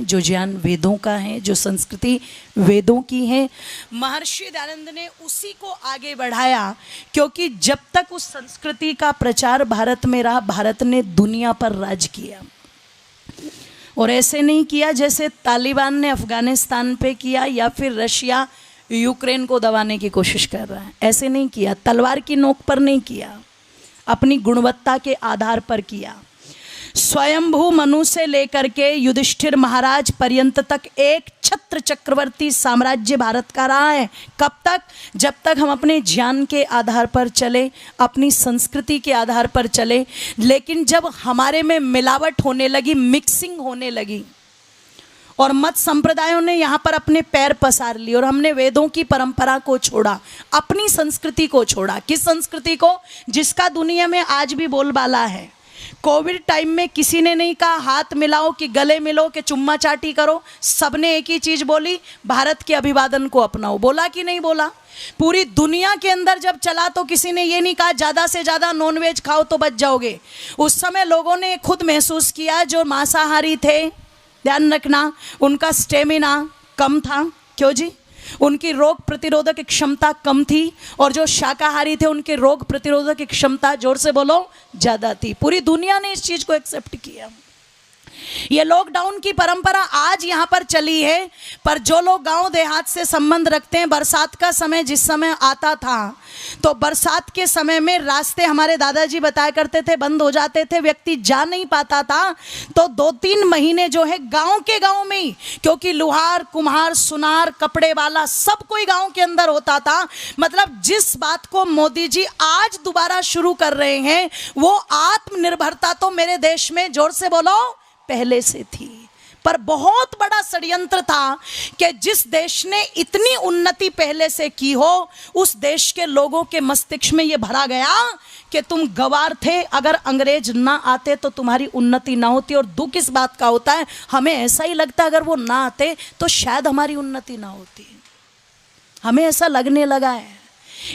जो ज्ञान वेदों का है, जो संस्कृति वेदों की है। महर्षि दयानंद ने उसी को आगे बढ़ाया, क्योंकि जब तक उस संस्कृति का प्रचार भारत में रहा, भारत ने दुनिया पर राज किया। और ऐसे नहीं किया जैसे तालिबान ने अफगानिस्तान पे किया या फिर रशिया यूक्रेन को दबाने की कोशिश कर रहा है। ऐसे नहीं किया, तलवार की नोक पर नहीं किया, अपनी गुणवत्ता के आधार पर किया। स्वयंभू मनु से लेकर के युधिष्ठिर महाराज पर्यंत तक एक छत्र चक्रवर्ती साम्राज्य भारत का रहा है। कब तक? जब तक हम अपने ज्ञान के आधार पर चले, अपनी संस्कृति के आधार पर चले। लेकिन जब हमारे में मिलावट होने लगी, मिक्सिंग होने लगी और मत संप्रदायों ने यहाँ पर अपने पैर पसार लिए और हमने वेदों की परंपरा को छोड़ा, अपनी संस्कृति को छोड़ा। किस संस्कृति को? जिसका दुनिया में आज भी बोलबाला है। कोविड टाइम में किसी ने नहीं कहा हाथ मिलाओ कि गले मिलो कि चुम्मा चाटी करो, सबने एक ही चीज बोली, भारत के अभिवादन को अपनाओ। बोला कि नहीं बोला? पूरी दुनिया के अंदर जब चला तो किसी ने ये नहीं कहा ज़्यादा से ज़्यादा नॉनवेज खाओ तो बच जाओगे। उस समय लोगों ने खुद महसूस किया, जो मांसाहारी थे, ध्यान रखना, उनका स्टेमिना कम था। क्यों जी? उनकी रोग प्रतिरोधक क्षमता कम थी, और जो शाकाहारी थे उनके रोग प्रतिरोधक क्षमता, जोर से बोलो, ज़्यादा थी। पूरी दुनिया ने इस चीज़ को एक्सेप्ट किया। ये लॉकडाउन की परंपरा आज यहाँ पर चली है, पर जो लोग गांव देहात से संबंध रखते हैं, बरसात का समय जिस समय आता था तो बरसात के समय में रास्ते, हमारे दादाजी बताया करते थे, बंद हो जाते थे, व्यक्ति जा नहीं पाता था। तो 2-3 महीने जो है गांव के गांव में ही, क्योंकि लुहार, कुम्हार, सुनार, कपड़े वाला सब कोई गांव के अंदर होता था। मतलब जिस बात को मोदी जी आज दोबारा शुरू कर रहे हैं, वो आत्मनिर्भरता तो मेरे देश में, जोर से बोलो, पहले से थी। पर बहुत बड़ा षड्यंत्र था कि जिस देश ने इतनी उन्नति पहले से की हो, उस देश के लोगों के मस्तिष्क में यह भरा गया कि तुम गवार थे, अगर अंग्रेज ना आते तो तुम्हारी उन्नति ना होती। और दुख इस बात का होता है, हमें ऐसा ही लगता है अगर वो ना आते तो शायद हमारी उन्नति ना होती। हमें ऐसा लगने लगा है।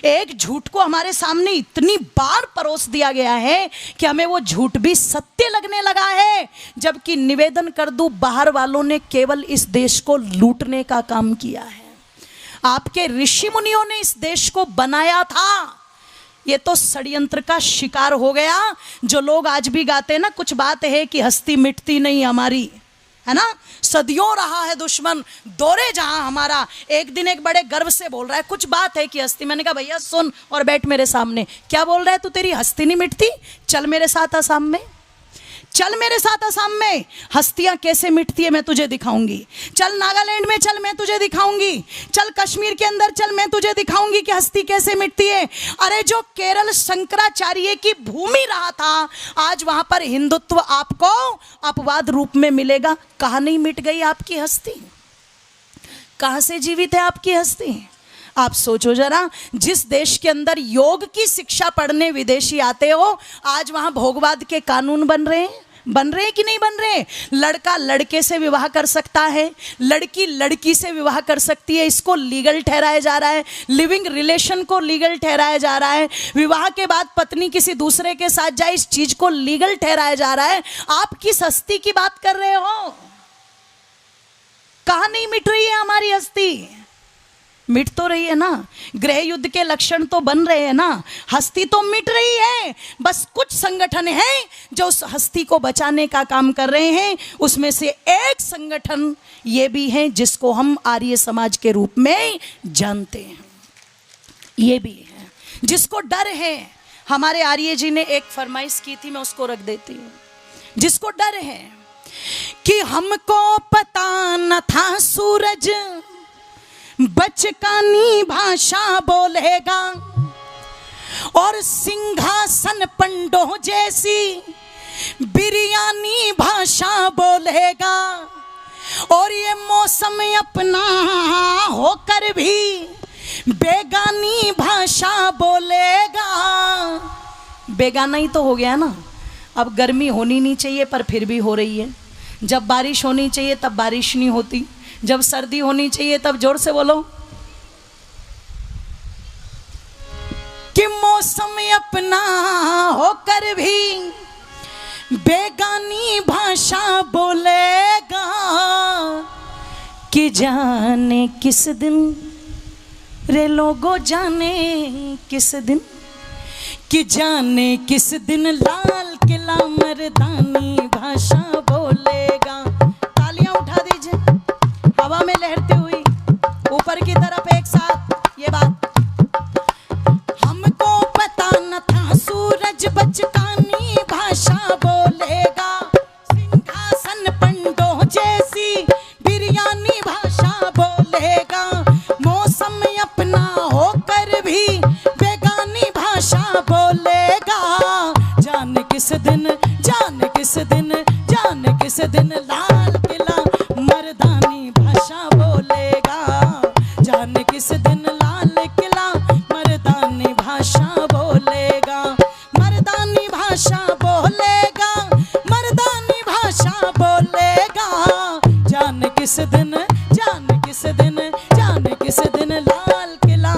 एक झूठ को हमारे सामने इतनी बार परोस दिया गया है कि हमें वो झूठ भी सत्य लगने लगा है। जबकि निवेदन कर दूं, बाहर वालों ने केवल इस देश को लूटने का काम किया है। आपके ऋषि मुनियों ने इस देश को बनाया था। ये तो षड्यंत्र का शिकार हो गया। जो लोग आज भी गाते हैं ना, कुछ बात है कि हस्ती मिटती नहीं हमारी, है ना, सदियों रहा है दुश्मन दौरे जहां हमारा। एक दिन एक बड़े गर्व से बोल रहा है, कुछ बात है कि हस्ती। मैंने कहा भैया सुन और बैठ मेरे सामने। क्या बोल रहा है तू? तेरी हस्ती नहीं मिटती? चल मेरे साथ आसाम में, चल मेरे साथ आसाम में, हस्तियां कैसे मिटती है मैं तुझे दिखाऊंगी। चल नागालैंड में चल, मैं तुझे दिखाऊंगी। चल कश्मीर के अंदर चल, मैं तुझे दिखाऊंगी कि हस्ती कैसे मिटती है। अरे जो केरल शंकराचार्य की भूमि रहा था, आज वहां पर हिंदुत्व आपको अपवाद रूप में मिलेगा। कहां नहीं मिट गई आपकी हस्ती? कहां से जीवित है आपकी हस्ती? आप सोचो जरा, जिस देश के अंदर योग की शिक्षा पढ़ने विदेशी आते हो, आज वहां भोगवाद के कानून बन रहे हैं कि नहीं बन रहे? लड़का लड़के से विवाह कर सकता है, लड़की लड़की से विवाह कर सकती है, इसको लीगल ठहराया जा रहा है। लिविंग रिलेशन को लीगल ठहराया जा रहा है। विवाह के बाद पत्नी किसी दूसरे के साथ जाए, इस चीज को लीगल ठहराया जा रहा है। आप किस हस्ती की बात कर रहे हो? कहां नहीं मिट रही है हमारी हस्ती? मिट तो रही है ना। गृह युद्ध के लक्षण तो बन रहे हैं ना। हस्ती तो मिट रही है, बस कुछ संगठन हैं जो उस हस्ती को बचाने का काम कर रहे हैं। उसमें से एक संगठन ये भी है जिसको हम आर्य समाज के रूप में जानते हैं। ये भी है जिसको डर है। हमारे आर्य जी ने एक फरमाइश की थी, मैं उसको रख देती हूँ। जिसको डर है कि हमको पता न था सूरज बचकानी भाषा बोलेगा, और सिंहासन पंडों जैसी बिरयानी भाषा बोलेगा, और ये मौसम अपना होकर भी बेगानी भाषा बोलेगा। बेगाना ही तो हो गया ना। अब गर्मी होनी नहीं चाहिए पर फिर भी हो रही है। जब बारिश होनी चाहिए तब बारिश नहीं होती। जब सर्दी होनी चाहिए तब, जोर से बोलो, कि मौसम अपना होकर भी बेगानी भाषा बोलेगा। कि जाने किस दिन रे लोगो, जाने किस दिन, कि जाने किस दिन लाल किला मर्दानी भाषा बोलेगा। तालियां उठा दीजिए हवा में लहरते हुई ऊपर की तरफ एक साथ ये बात। हमको पता न था सूरज बचकानी भाषा बोलेगा, सिंहासन पंडों जैसी बिरयानी भाषा बोलेगा, मौसम अपना होकर भी बेगानी भाषा बोलेगा। जाने किस दिन, जाने किस दिन, जाने किस दिन लाल किला मर्दानी भाषा बोलेगा, जाने किस दिन लाल किला मर्दानी भाषा बोलेगा, मर्दानी भाषा बोलेगा, मर्दानी भाषा बोलेगा। जाने किस दिन, जाने किस दिन, जाने किस दिन लाल किला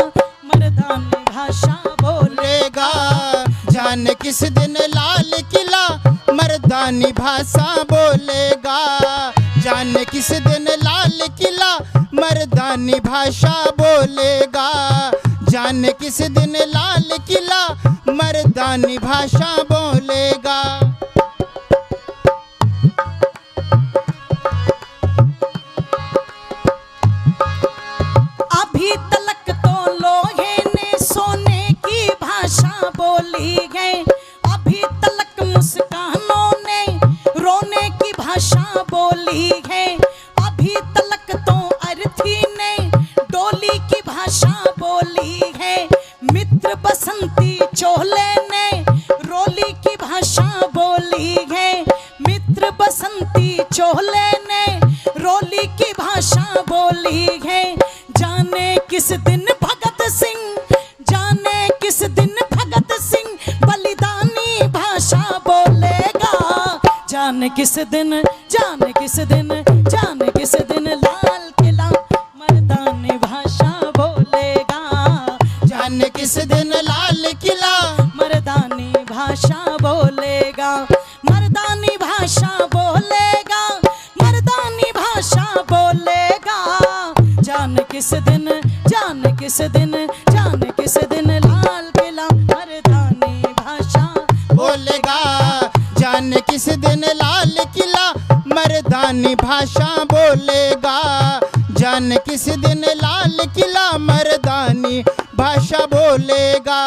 मर्दानी भाषा बोलेगा, जाने किस दिन लाल किला मर्दानी भाषा बोलेगा, जाने किस दिन लाल किला मर्दानी भाषा बोलेगा, जाने किस दिन लाल किला मर्दानी भाषा बोलेगा। अभी तलक तो लोहे ने सोने की भाषा बोली है, अभी तलक मुस्कानों ने रोने की भाषा बोली है, अभी तलक तो अर्थी ने डोली की भाषा बोली है, मित्र बसंती चोले ने रोली की भाषा बोली है, मित्र बसंती चोले ने रोली की भाषा बोली है। जाने किस दिन भगत सिंह, जाने किस दिन भगत सिंह बलिदानी भाषा बोलेगा, जाने किस दिन, जाने किस दिन, जाने किस दिन लाल किला मर्दानी भाषा बोलेगा, जाने किस दिन लाल किला मर्दानी भाषा बोलेगा, मर्दानी भाषा बोलेगा, मर्दानी भाषा बोलेगा। जाने किस दिन, जाने किस दिन, जाने किस दिन लाल किला मर्दानी भाषा बोलेगा, जाने किस दिन लाल किला मर्दानी भाषा बोलेगा, जाने किस दिन लाल किला मर्दानी भाषा बोलेगा।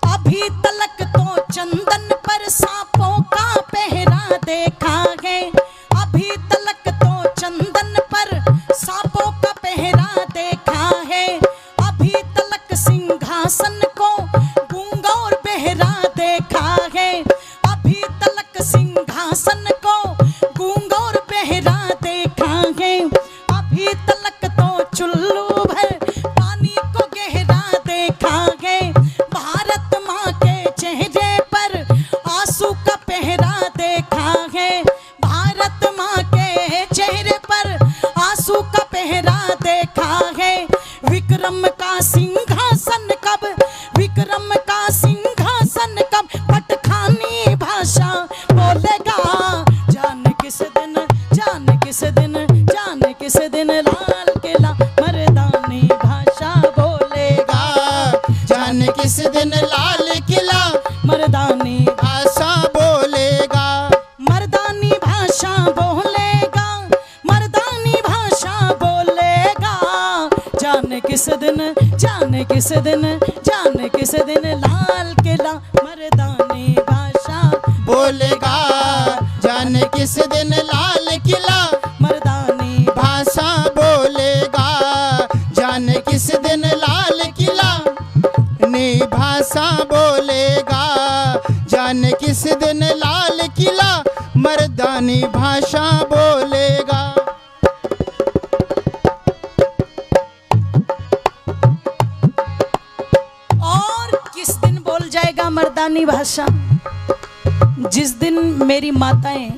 अभी तलक तो चंदन पर सांपों का पहरा देखा है, अभी तलक तो चंदन पर सांपों का पहरा देखा है, अभी तलक सिंहासन को गूंगा और बहरा देखा है, अभी तलक सिंहासन को गूंगा और बहरा देखा है, अभी तलक तो चुल्लू भर पानी को गहरा देखा है, भारत माँ के चेहरे पर आंसू का पहरा देखा है, भारत माँ के चेहरे पर आंसू का पहरा देखा है। विक्रम का सिंहासन कब, विक्रम का सिंहासन कब पटखानी भाषा बोलेगा, जाने किस दिन, जाने किस दिन, जाने किस दिन लाल किला मर्दानी भाषा बोलेगा, जाने किस दिन लाल किला मर्दानी भाषा बोलेगा, मर्दानी भाषा बोलेगा, मर्दानी भाषा बोलेगा। जाने किस दिन, जाने किस दिन, जाने किस दिन लाल किला मर्दानी भाषा बोलेगा, जाने किस दिन लाल किला मर्दानी भाषा बोलेगा, जाने किस दिन लाल किला ने भाषा बोलेगा, जाने किस दिन लाल किला मर्दानी भाषा बोलेगा। और किस दिन बोल जाएगा मर्दानी भाषा? जिस दिन मेरी माताएं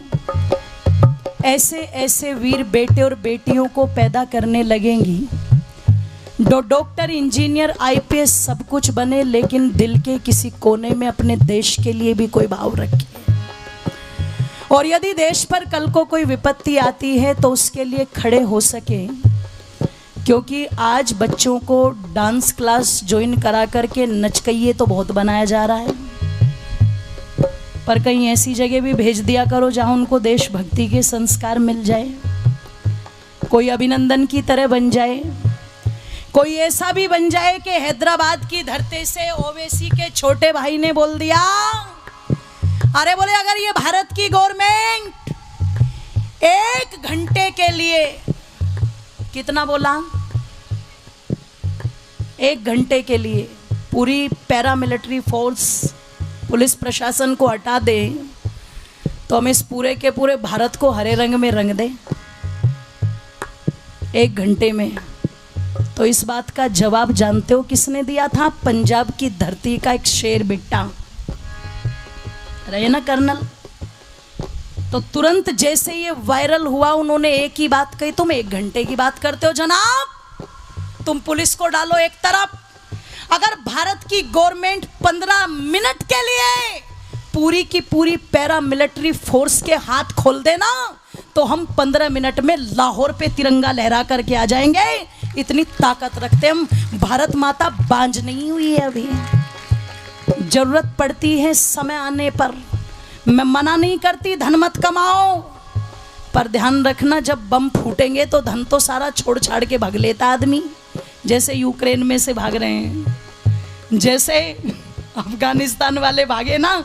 ऐसे ऐसे वीर बेटे और बेटियों को पैदा करने लगेंगी, डॉक्टर, इंजीनियर, आईपीएस सब कुछ बने, लेकिन दिल के किसी कोने में अपने देश के लिए भी कोई भाव रखे। और यदि देश पर कल को कोई विपत्ति आती है तो उसके लिए खड़े हो सके, क्योंकि आज बच्चों को डांस क्लास ज्वाइन करा करके नचकइये तो बहुत बनाया जा रहा है, पर कहीं ऐसी जगह भी भेज दिया करो जहां उनको देशभक्ति के संस्कार मिल जाए, कोई अभिनंदन की तरह बन जाए, कोई ऐसा भी बन जाए कि हैदराबाद की धरती से ओवैसी के छोटे भाई ने बोल दिया, अरे बोले अगर ये भारत की गवर्नमेंट 1 घंटे के लिए, कितना बोला, 1 घंटे के लिए पूरी पैरामिलिट्री फोर्स पुलिस प्रशासन को हटा दे तो हम इस पूरे के पूरे भारत को हरे रंग में रंग दें 1 घंटे में। तो इस बात का जवाब जानते हो किसने दिया था? पंजाब की धरती का एक शेर बिट्टा रहे ना कर्नल। तो तुरंत जैसे ये वायरल हुआ उन्होंने एक ही बात कही, तुम 1 घंटे की बात करते हो जनाब, तुम पुलिस को डालो एक तरफ। अगर भारत की गवर्नमेंट 15 मिनट के लिए पूरी की पूरी पैरामिलिट्री फोर्स के हाथ खोल देना तो हम 15 मिनट में लाहौर पे तिरंगा लहरा करके आ जाएंगे, इतनी ताकत रखते हम। भारत माता बांझ नहीं हुई है अभी, जरूरत पड़ती है समय आने पर। मैं मना नहीं करती धन मत कमाओ, पर ध्यान रखना जब बम फूटेंगे तो धन तो सारा छोड़ छाड़ के भाग लेता आदमी, जैसे यूक्रेन में से भाग रहे हैं, जैसे अफगानिस्तान वाले भागे ना,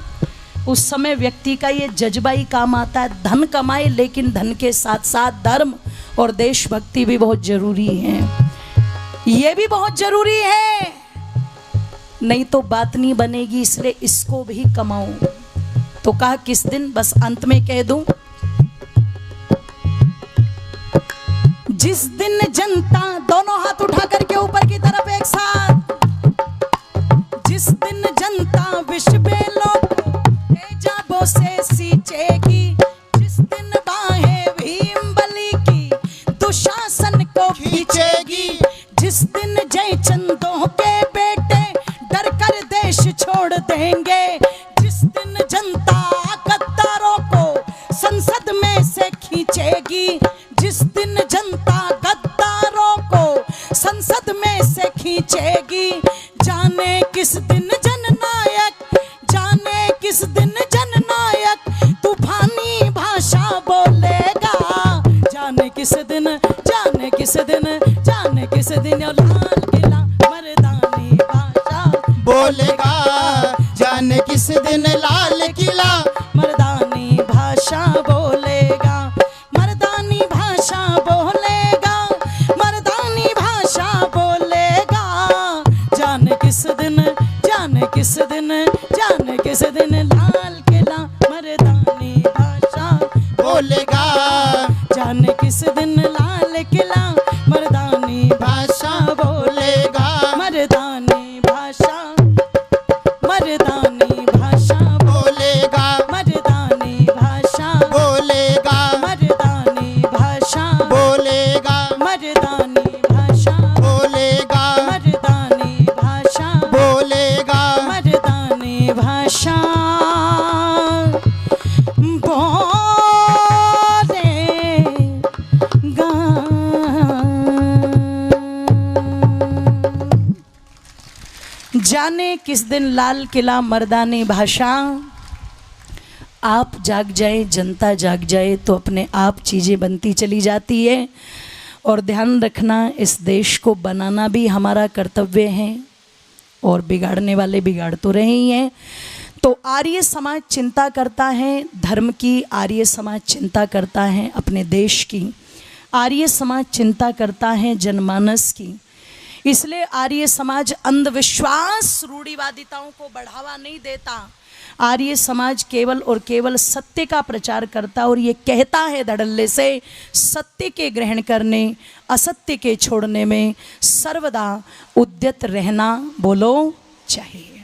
उस समय व्यक्ति का ये जज्बा ही काम आता है। धन कमाए लेकिन धन के साथ साथ धर्म और देशभक्ति भी बहुत जरूरी है, ये भी बहुत जरूरी है, नहीं तो बात नहीं बनेगी, इसलिए इसको भी कमाओ। तो कहा किस दिन, बस अंत में कह दूं, जिस दिन जनता, दोनों हाथ उठा करके ऊपर की तरफ एक साथ, जिस दिन जनता विश्व बेलों तेजाबों से सींचेगी, जिस दिन बाहें भीम बली की दुशासन को खींचेगी, जिस दिन जय चंदों के बेटे डर कर देश छोड़ देंगे, जिस दिन जनता गद्दारों को संसद में से खींचेगी, जिस दिन जनता गद्दारों को संसद में से खींचेगी, जाने किस दिन जननायक, जाने किस दिन जननायक तूफानी भाषा बोलेगा, जाने किस दिन, जाने किस दिन, जाने किस दिन लाल किला मर्दानी भाषा बोलेगा, जाने किस दिन लाल किला मर्दानी भाषा बोलेगा, मर्दानी भाषा बोलेगा, मर्दानी भाषा बोलेगा, जाने किस दिन, जाने किस दिन, जाने किस दिन लाल किला मर्दानी भाषा बोलेगा, जाने किस दिन लाल किला मर्दानी भाषा बोलेगा, मर्दानी भाषा, मर्दानी भाषा बोलेगा, मर्दानी भाषा बोलेगा, मर्दानी भाषा बोलेगा, मर्दानी भाषा बोलेगा, मर्दानी भाषा बोलेगा, मर्दानी भाषा बोलेगा। जाने किस दिन लाल किला मर्दानी भाषा, आप जाग जाए, जनता जाग जाए तो अपने आप चीज़ें बनती चली जाती है। और ध्यान रखना, इस देश को बनाना भी हमारा कर्तव्य है और बिगाड़ने वाले बिगाड़ तो रहे ही हैं। तो आर्य समाज चिंता करता है धर्म की, आर्य समाज चिंता करता है अपने देश की, आर्य समाज चिंता करता है जनमानस की। इसलिए आर्य समाज अंधविश्वास रूढ़िवादिताओं को बढ़ावा नहीं देता। आर्य समाज केवल और केवल सत्य का प्रचार करता और ये कहता है धड़ल्ले से, सत्य के ग्रहण करने, असत्य के छोड़ने में सर्वदा उद्यत रहना बोलो चाहिए।